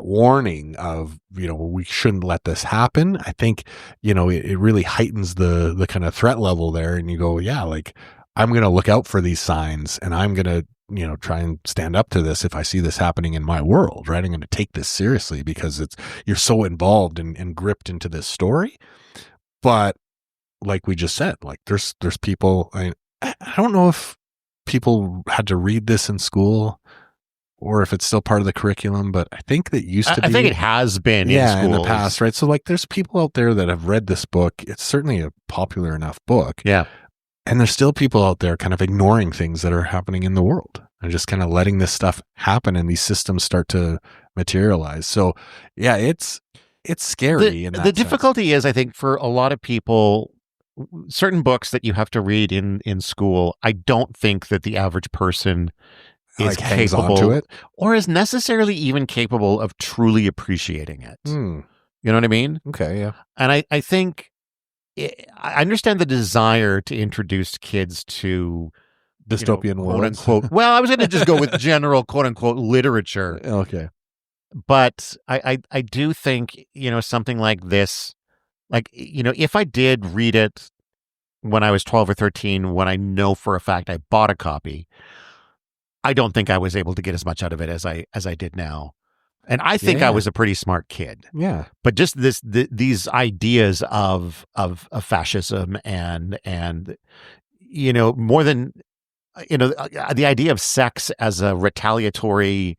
warning of, we shouldn't let this happen. I think, it really heightens the kind of threat level there. And you go, yeah, like I'm going to look out for these signs, and I'm going to, try and stand up to this if I see this happening in my world, right? I'm going to take this seriously because you're so involved and gripped into this story. But like we just said, like there's people, I don't know if people had to read this in school or if it's still part of the curriculum, but I think that used to be. I think it has been in the past, right? So like there's people out there that have read this book. It's certainly a popular enough book. Yeah. And there's still people out there kind of ignoring things that are happening in the world and just kind of letting this stuff happen and these systems start to materialize. So yeah, it's scary. The difficulty is, I think, for a lot of people, certain books that you have to read in school, I don't think that the average person is capable to it, or is necessarily even capable of truly appreciating it. You know what I mean? Okay, yeah. And I think I understand the desire to introduce kids to dystopian quote unquote. Well, I was going to just go with general quote unquote literature. Okay, but I do think something like this, like if I did read it when I was 12 or 13, when I know for a fact I bought a copy, I don't think I was able to get as much out of it as I did now. And I think I was a pretty smart kid. Yeah. But just these ideas of fascism and more than the idea of sex as a retaliatory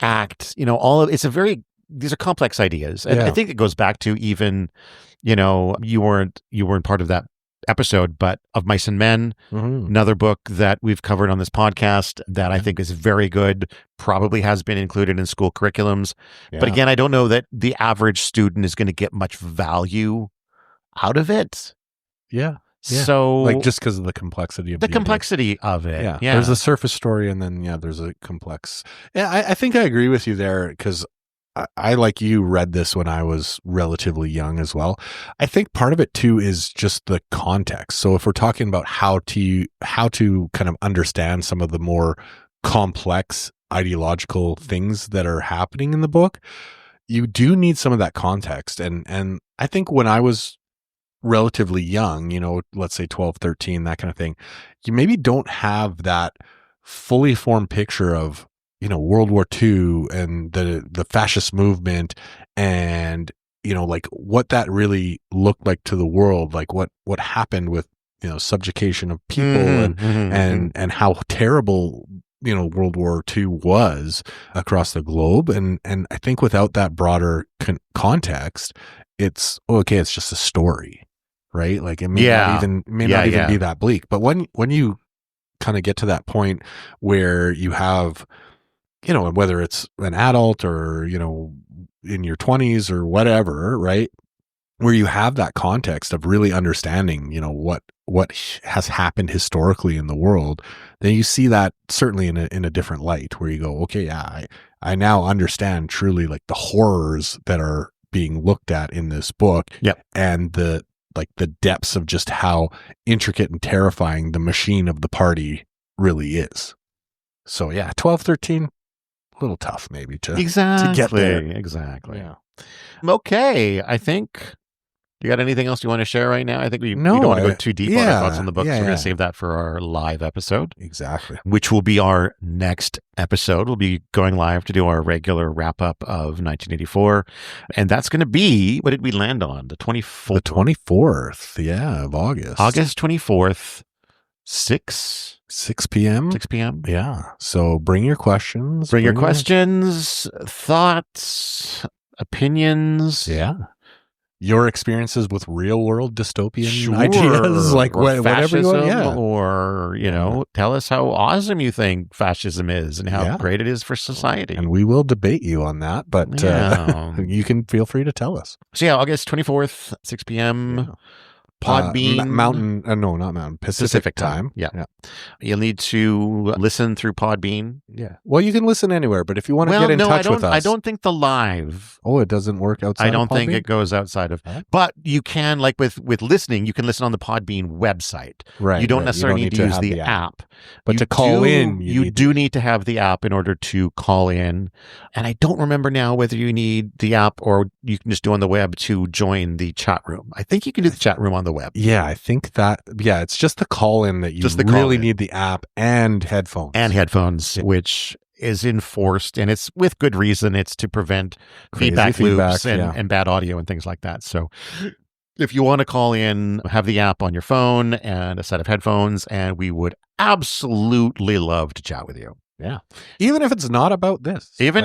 act, these are complex ideas. And I think it goes back to even, you weren't part of that episode, but Of Mice and Men, another book that we've covered on this podcast that I think is very good, probably has been included in school curriculums. Yeah. But again, I don't know that the average student is going to get much value out of it. Yeah. So, like, just because of the complexity of of it. Yeah. There's a surface story, and then there's a complex. Yeah, I think I agree with you there, because I, like you, read this when I was relatively young as well. I think part of it too is just the context. So if we're talking about how to kind of understand some of the more complex ideological things that are happening in the book, you do need some of that context. And I think when I was relatively young, let's say 12, 13, that kind of thing, you maybe don't have that fully formed picture of World War II and the fascist movement, and like what that really looked like to the world, like what happened with subjugation of people and how terrible World War II was across the globe. And I think without that broader context, it's just a story, right? Like it may not even be that bleak. But when you kind of get to that point where you have, whether it's an adult or, in your 20s or whatever, right, where you have that context of really understanding, what has happened historically in the world, then you see that certainly in a different light, where you go, okay, yeah, I now understand truly like the horrors that are being looked at in this book, and the depths of just how intricate and terrifying the machine of the party really is. So yeah, 12, 13, a little tough maybe to get there. Exactly. Yeah. Okay, I think. You got anything else you want to share right now? I think we don't want to go too deep on our thoughts on the book. So we're going to save that for our live episode. Exactly. Which will be our next episode. We'll be going live to do our regular wrap-up of 1984. And that's going to be, what did we land on? The 24th? The 24th, of August. August 24th, 6 p.m.? 6 p.m. Yeah. So bring your questions. Bring your questions, thoughts, opinions. Yeah. Your experiences with real world dystopian ideas, like whatever you want, or tell us how awesome you think fascism is and how great it is for society. And we will debate you on that, but you can feel free to tell us. So August 24th, 6 p.m. Yeah. Podbean. Not Mountain. Pacific time. Yeah. You'll need to listen through Podbean. Yeah. Well, you can listen anywhere, but if you want to get in touch with us. I don't think the live. Oh, it doesn't work outside I don't of Podbean? think it goes outside of. But you can, like with listening, you can listen on the Podbean website. Right. You don't necessarily need to use the app. But to call in, you do need to have the app in order to call in. And I don't remember now whether you need the app or you can just do on the web to join the chat room. I think you can do the chat room on the web. Yeah, I think that, it's just the call in that you really need the app and headphones. Which is enforced, and it's with good reason. It's to prevent feedback loops and bad audio and things like that. So if you want to call in, have the app on your phone and a set of headphones, and we would absolutely love to chat with you. Yeah. Even if it's not about this. We've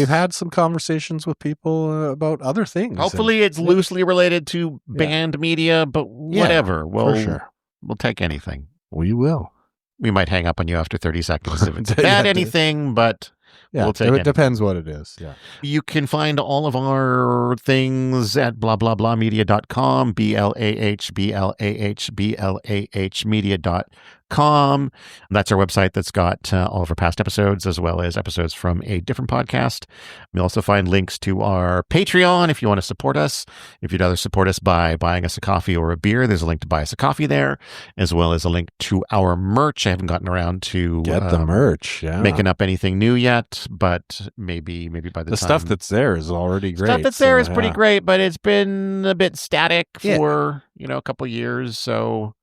had some conversations with people about other things. Hopefully it's loosely related to banned media, but whatever. For sure. We'll take anything. We will. We might hang up on you after 30 seconds if it's bad anything, but we'll take it. Depends what it is. Yeah. You can find all of our things at blahblahblahmedia.com, BLAHBLAHBLAH That's our website that's got all of our past episodes as well as episodes from a different podcast. You'll also find links to our Patreon if you want to support us. If you'd rather support us by buying us a coffee or a beer, there's a link to buy us a coffee there, as well as a link to our merch. I haven't gotten around to get the merch, making up anything new yet, but maybe by the time. Stuff that's there is already great. Stuff that's there is pretty great, but it's been a bit static for a couple years, so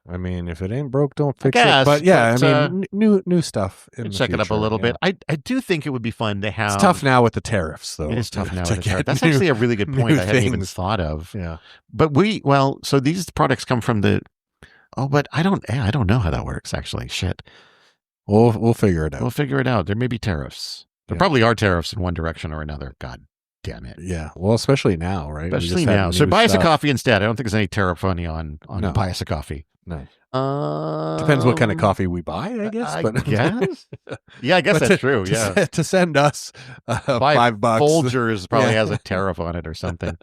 I mean, if it ain't broke, don't fix it. But new stuff. Check it up a little bit. I do think it would be fun to have. It's tough now with the tariffs, though. It is tough now with the tariffs. That's actually a really good point I hadn't even thought of. Yeah. But so these products come from the. Oh, but I don't know how that works. Actually, shit. We'll figure it out. We'll figure it out. There may be tariffs. There probably are tariffs in one direction or another. God damn it. Yeah. Well, especially now, right? Especially now. So buy us a coffee instead. I don't think there's any tariff money on buy us a coffee. No. Depends what kind of coffee we buy, I guess. I guess. Yeah, I guess that's true. Yeah. To send us $5. Folgers probably has a tariff on it or something.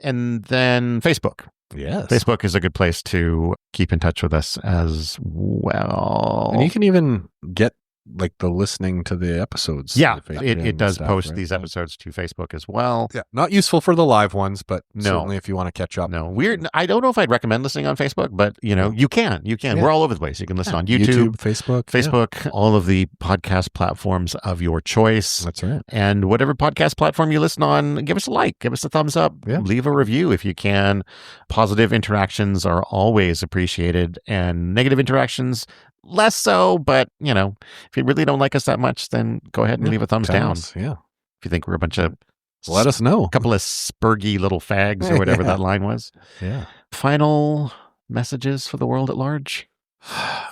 And then Facebook. Yes. Facebook is a good place to keep in touch with us as well. And you can even get like the listening to the episodes. Yeah, it does post these episodes to Facebook as well. Yeah, not useful for the live ones, but certainly if you want to catch up. No, I don't know if I'd recommend listening on Facebook, but you can. Yeah. We're all over the place. You can listen on YouTube, Facebook, all of the podcast platforms of your choice. That's right. And whatever podcast platform you listen on, give us a like, give us a thumbs up, leave a review if you can. Positive interactions are always appreciated, and negative interactions less so, but if you really don't like us that much, then go ahead and leave a thumbs down. Yeah. If you think we're a bunch of let us know. A couple of spurgy little fags or whatever that line was. Yeah. Final messages for the world at large?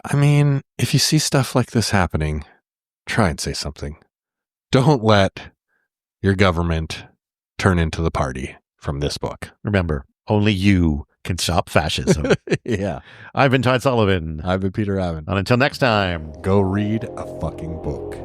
I mean, if you see stuff like this happening, try and say something. Don't let your government turn into the party from this book. Remember, only you can stop fascism. Yeah. I've been Todd Sullivan. I've been Peter Avon. And until next time, go read a fucking book.